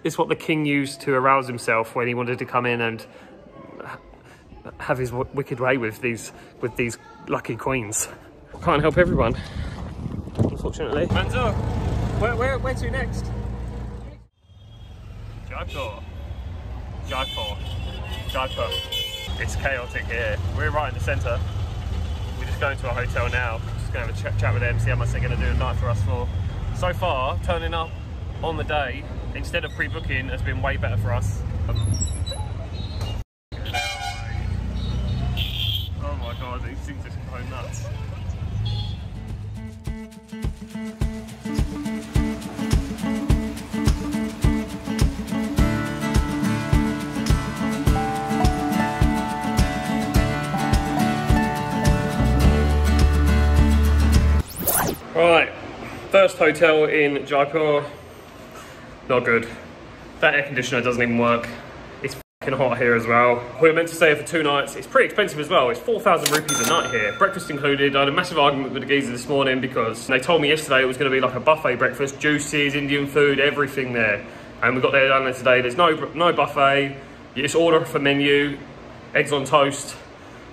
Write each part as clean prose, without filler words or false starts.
This is what the king used to arouse himself when he wanted to come in and have his wicked way with these lucky queens. Can't help everyone, unfortunately. Manzo, where to next? Jaipur. It's chaotic here. We're right in the centre. We're just going to a hotel now. Just going to have a chat with them, see how much they're going to do a night for us for. So far, turning up on the day instead of pre-booking has been way better for us. Oh my god, these things are so nuts. Right, first hotel in Jaipur, not good. That air conditioner doesn't even work. It's fucking hot here as well. We were meant to stay here for 2 nights. It's pretty expensive as well. It's 4,000 rupees a night here, breakfast included. I had a massive argument with the geezer this morning because they told me yesterday it was going to be like a buffet breakfast, juices, Indian food, everything there. And we got there down there today. There's no buffet. You just order off a menu, eggs on toast.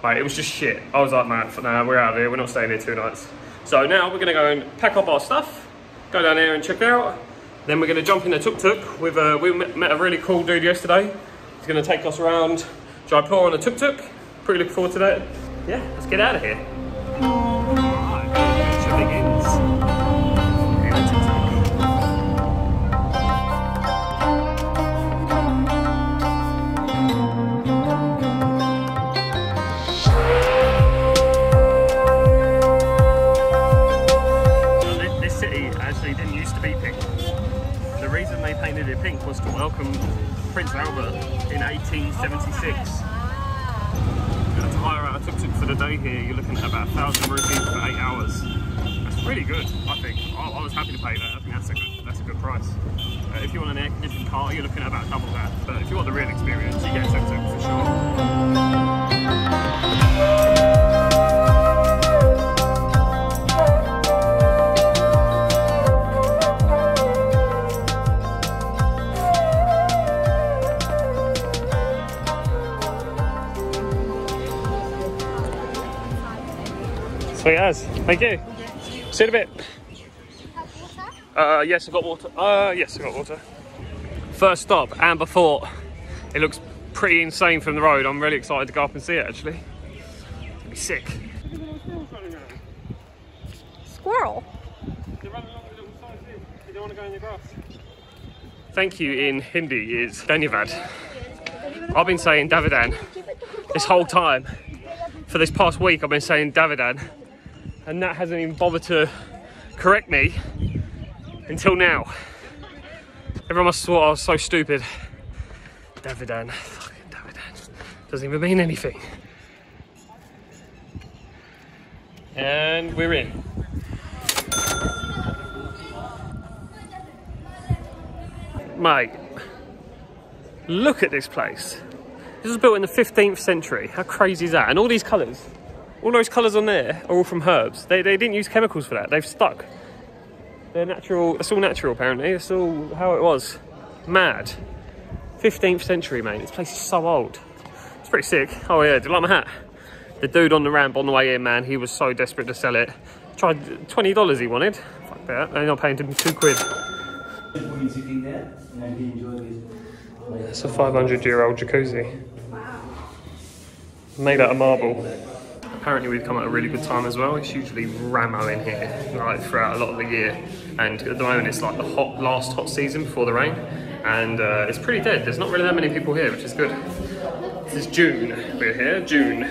Like, it was just shit. I was like, man, nah, we're out of here. We're not staying here 2 nights. So now we're going to go and pack up our stuff, go down there and check out. Then we're going to jump in a tuk-tuk. We met a really cool dude yesterday. He's going to take us around Jaipur on a tuk-tuk. Pretty looking forward to that. Yeah, let's get out of here. Right, adventure begins. In a tuk-tuk. Didn't used to be pink. The reason they painted it pink was to welcome Prince Albert in 1876. You're going to hire out a tuk-tuk for the day here. You're looking at about 1,000 rupees for 8 hours. That's really good, I think. I was happy to pay that. I think that's a good price. If you want an air-conditioned car, you're looking at about double that. But if you want the real experience, you get a tuk-tuk for sure. Sweet as, thank you. See you in a bit. Yes, I've got water. Yes, I've got water. First stop, Amber Fort. It looks pretty insane from the road. I'm really excited to go up and see it actually. It'll be sick. Squirrel. They're running along the little side of it. They don't want to go in the grass. Thank you in Hindi is Dhanyavad. I've been saying Davidan this whole time. For this past week, I've been saying Davidan. And Nat hasn't even bothered to correct me until now. Everyone must have thought I was so stupid. Davidan, fucking Davidan. Doesn't even mean anything. And we're in. Mate, look at this place. This was built in the 15th century. How crazy is that? And all these colours. All those colours on there are all from herbs. They didn't use chemicals for that. They've stuck. They're natural. It's all natural, apparently. It's all how it was. Mad. 15th century, mate. This place is so old. It's pretty sick. Oh, yeah. Do you like my hat? The dude on the ramp on the way in, man, he was so desperate to sell it. Tried $20 he wanted. Fuck that. They're not paying him £2 quid. It's a 500-year-old jacuzzi. Made out of marble. Apparently we've come at a really good time as well. It's usually ramo in here, like throughout a lot of the year. And at the moment it's like the last hot season before the rain. And it's pretty dead. There's not really that many people here, which is good. This is June. We're here, June.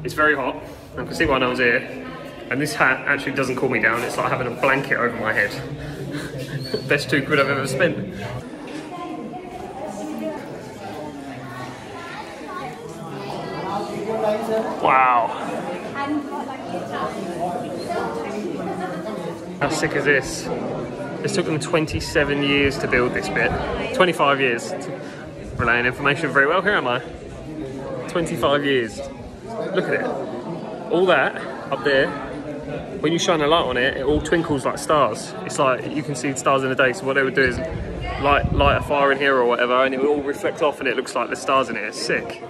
It's very hot. I can see why no one's here. And this hat actually doesn't cool me down. It's like having a blanket over my head. Best £2 I've ever spent. Wow. How sick is this? This took them 27 years to build this bit. 25 years. Relaying information very well. Here am I. 25 years. Look at it. All that up there, when you shine a light on it, it all twinkles like stars. It's like you can see stars in the day. So what they would do is light a fire in here or whatever, and it will all reflect off, and it looks like the stars in it. It's sick.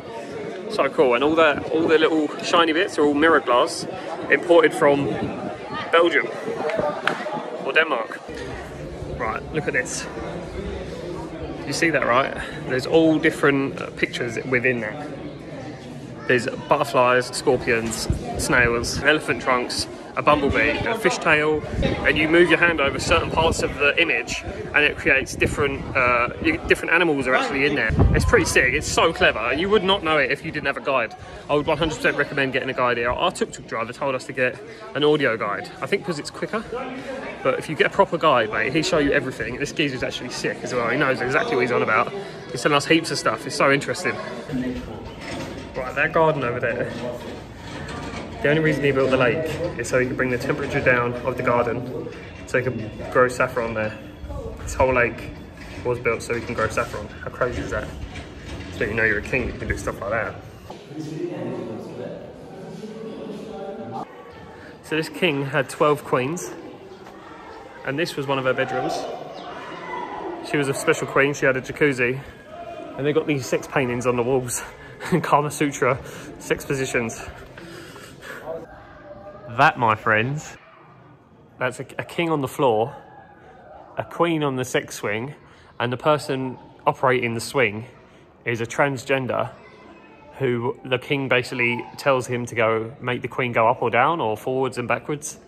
So cool. And all the little shiny bits are all mirror glass, imported from Belgium or Denmark. Right, look at this. You see that, right? There's all different pictures within that. There's butterflies, scorpions, snails, elephant trunks, a bumblebee, a fishtail, and you move your hand over certain parts of the image and it creates different animals are actually in there. It's pretty sick. It's so clever. You would not know it if you didn't have a guide. I would 100% recommend getting a guide here. Our tuk-tuk driver told us to get an audio guide. I think because it's quicker, but if you get a proper guide, mate, he'll show you everything. This geezer's actually sick as well. He knows exactly what he's on about. He's telling us heaps of stuff. It's so interesting. Right, that garden over there, the only reason he built the lake is so he could bring the temperature down of the garden so he could grow saffron there. This whole lake was built so he can grow saffron. How crazy is that? So you know you're a king, you can do stuff like that. So this king had 12 queens, and this was one of her bedrooms. She was a special queen, she had a jacuzzi, and they got these 6 paintings on the walls. Kama Sutra, 6 positions. That, my friends, that's a king on the floor, a queen on the sex swing, and the person operating the swing is a transgender who the king basically tells him to go make the queen go up or down or forwards and backwards.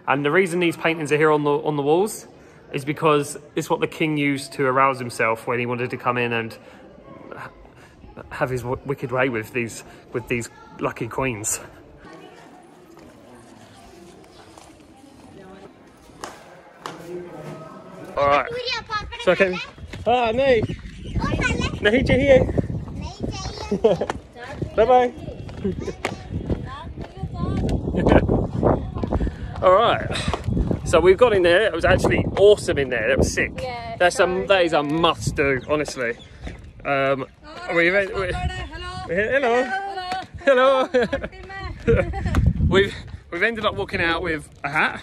And the reason these paintings are here on the walls is because it's what the king used to arouse himself when he wanted to come in and have his wicked way with these lucky queens. All right. So okay. नहीं नहीं चाहिए. Bye bye. All right. So we've got in there. It was actually awesome in there. It was sick. Yeah, that is a must do, honestly. Hello. We've ended up walking out with a hat.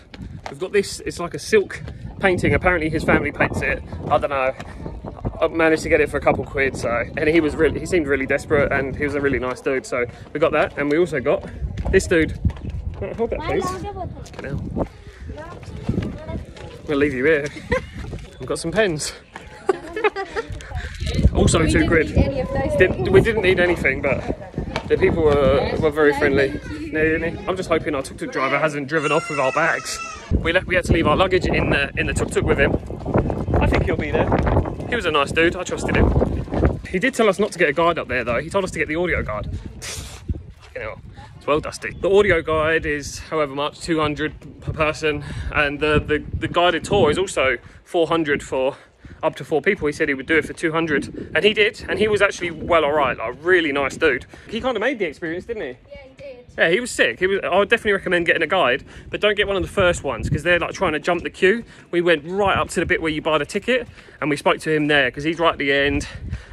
We've got this. It's like a silk painting. Apparently his family paints it. I don't know. I managed to get it for a couple quid. So, and he seemed really desperate, and he was a really nice dude. So we got that, and we also got this dude. Hold that, please. I'm gonna leave you here. I've got some pens. Also 2 quid. We didn't need anything, but the people were very friendly. I'm just hoping our tuk-tuk driver hasn't driven off with our bags. We had to leave our luggage in the tuk-tuk with him. I think he'll be there. He was a nice dude. I trusted him. He did tell us not to get a guide up there, though. He told us to get the audio guide. You know, it's well dusty. The audio guide is however much, 200 per person, and the guided tour is also 400 for up to 4 people. He said he would do it for 200, and he did, and he was actually well alright, like a really nice dude. He kind of made the experience, didn't he? Yeah, he did. Yeah, he was sick. I would definitely recommend getting a guide, but don't get one of the first ones because they're like trying to jump the queue. We went right up to the bit where you buy the ticket, and we spoke to him there because he's right at the end.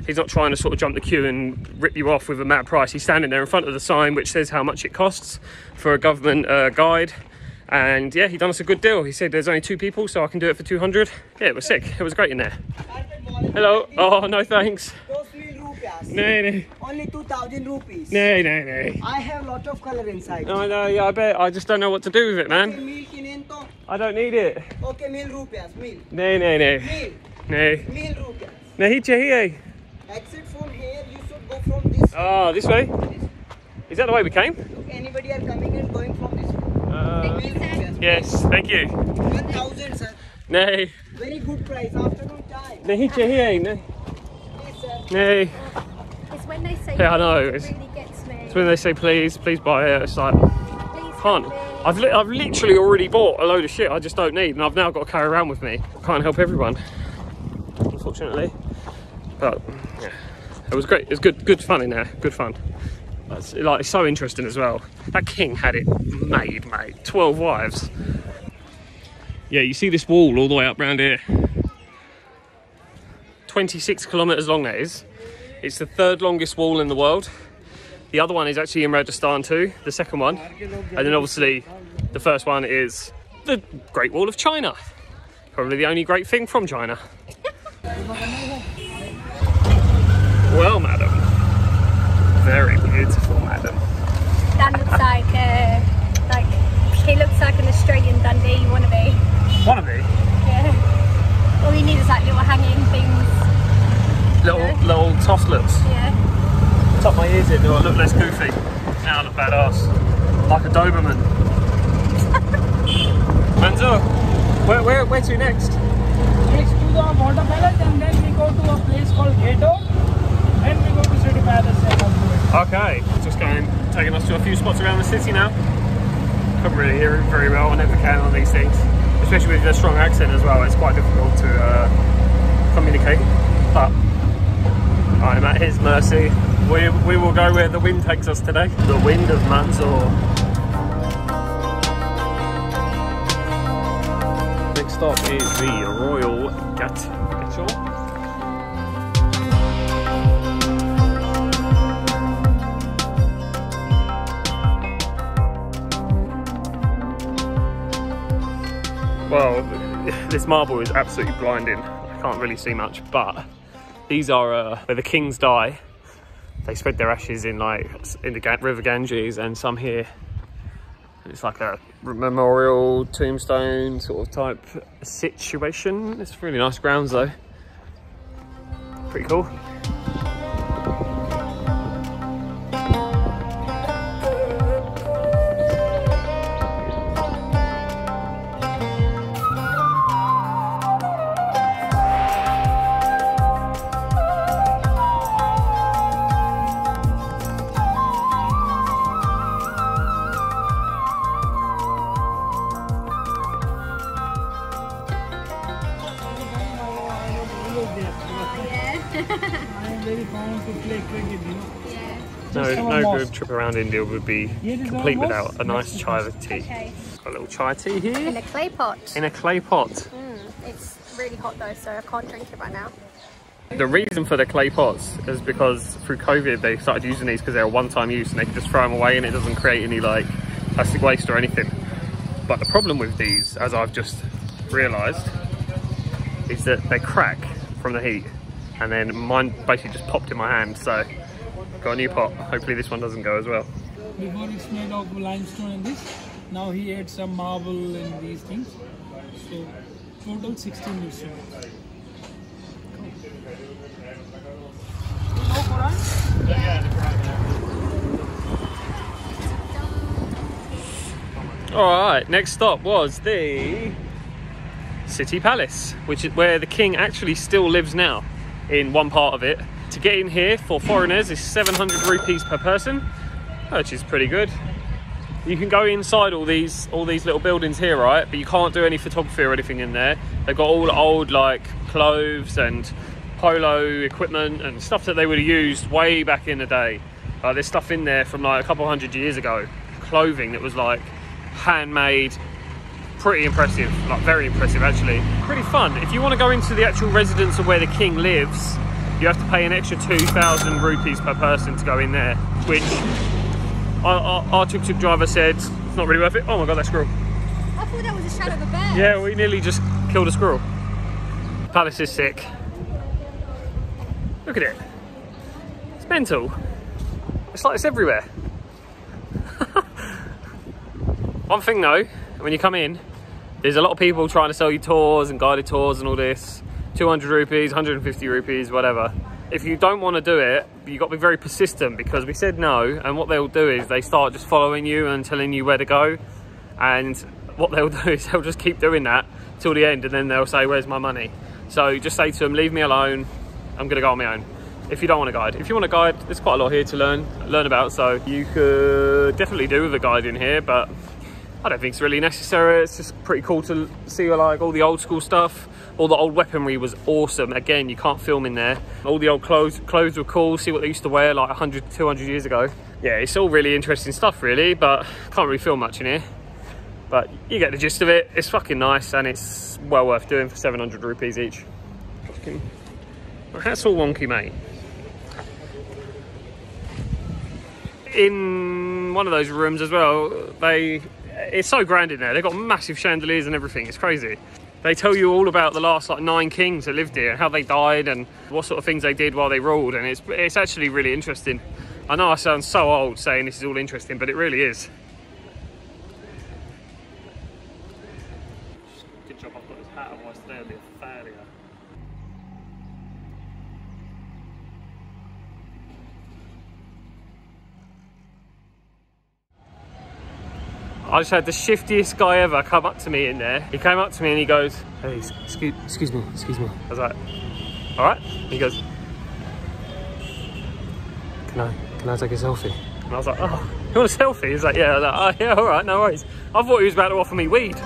He's not trying to sort of jump the queue and rip you off with a mad price. He's standing there in front of the sign which says how much it costs for a government guide. And yeah, he done us a good deal. He said there's only 2 people, so I can do it for 200. Yeah, it was sick. It was great in there. Hello. Oh, no thanks. No. Only 2,000 rupees. No. I have lot of color inside. Oh, no, yeah, I bet. I just don't know what to do with it, man. I don't need it. Okay, mil rupees, mil. No. Mil. No. Mil rupees. Nahi chahiye. Exit from here, you should go from this way. Oh, this way? Is that the way we came? Anybody are coming and going from this way. Yes, thank you. 1,000, sir. No. Very good price. Afternoon time. Nahi chahiye. No. Please, sir. No. It's when they say Yeah, I know. it really gets me. It's when they say please buy it. It's like, Please can't. help me. I've literally already bought a load of shit I just don't need, and I've now got to carry around with me. Can't help everyone, unfortunately. But yeah, it was great. It was good fun in there. Good fun. It's so interesting as well. That king had it made, mate. 12 wives. Yeah, you see this wall all the way up round here. 26 kilometres long that is. It's the 3rd longest wall in the world. The other one is actually in Rajasthan too, the second one. And then obviously the first one is the Great Wall of China. Probably the only great thing from China. Well, madam. Very beautiful, madam. That looks like he looks like an Australian Dundee wannabe. Wannabe? Yeah. All you need is like little hanging things. Little tosslets. Yeah. Tuck my ears in, do I look less goofy? Now I look badass. Like a Doberman. Manzo, where to next? Next to the water palace, and then we go to a place called Ghetto. Then we go to City Palace and afterwards. Okay, just taking us to a few spots around the city now. Couldn't really hear it very well, I never can on these things. Especially with a strong accent as well, it's quite difficult to communicate. But I'm at his mercy. We will go where the wind takes us today. The wind of Manzor. Next stop is the Royal Rickshaw. Well, this marble is absolutely blinding. I can't really see much, but these are where the kings die. They spread their ashes in the River Ganges, and some here. It's like a memorial tombstone sort of type situation. It's really nice grounds though. Pretty cool. I am very fond to play cricket, you know. Yeah. No good trip around India would be complete without a nice chai tea. Okay. Got a little chai tea here. In a clay pot. In a clay pot. It's really hot though, so I can't drink it right now. The reason for the clay pots is because through COVID they started using these because they're a one-time use and they can just throw them away and it doesn't create any like plastic waste or anything. But the problem with these, as I've just realised, is that they crack from the heat. And then mine basically just popped in my hand, so got a new pot. Hopefully this one doesn't go as well. Before it's made of limestone and this. Now he adds some marble and these things. So total 16 liters. Alright, next stop was the City Palace, which is where the king actually still lives now, in one part of it. To get in here for foreigners is 700 rupees per person, which is pretty good. You can go inside all these little buildings here, right? But you can't do any photography or anything in there. They've got all old like clothes and polo equipment and stuff that they would have used way back in the day. There's stuff in there from like a couple hundred years ago. Clothing that was like handmade. Pretty impressive, like very impressive actually. Pretty fun. If you want to go into the actual residence of where the king lives, you have to pay an extra 2,000 rupees per person to go in there, which our tuk-tuk driver said it's not really worth it. Oh my god, that squirrel. I thought that was a shadow of a bear. Yeah, we nearly just killed a squirrel. Palace is sick. Look at it. It's mental. It's like it's everywhere. One thing though, when you come in, there's a lot of people trying to sell you tours and guided tours and all this. 200 rupees, 150 rupees, whatever. If you don't want to do it, you've got to be very persistent, because we said no, and what they'll do is they start just following you and telling you where to go. And what they'll do is they'll just keep doing that till the end, and then they'll say, where's my money? So just say to them, leave me alone, I'm going to go on my own. If you don't want a guide. If you want a guide, there's quite a lot here to learn about, so you could definitely do with a guide in here, but I don't think it's really necessary. It's just pretty cool to see like all the old school stuff. All the old weaponry was awesome. Again, you can't film in there. All the old clothes were cool. See what they used to wear like 100, 200 years ago. Yeah, it's all really interesting stuff really, but can't really film much in here. But you get the gist of it. It's fucking nice and it's well worth doing for 700 rupees each. That's all wonky, mate. In one of those rooms as well, it's so grand in there. They've got massive chandeliers and everything. It's crazy. They tell you all about the last like 9 kings that lived here, how they died and what sort of things they did while they ruled, and it's actually really interesting. I know I sound so old saying this is all interesting, but it really is. Good job I've got this hat, otherwise today will be a failure. I just had the shiftiest guy ever come up to me in there. He came up to me and he goes, "Hey, excuse me. I was like, all right. He goes, can I take a selfie? And I was like, oh, you want a selfie? He's like, yeah. I was like, oh, yeah, all right, no worries. I thought he was about to offer me weed.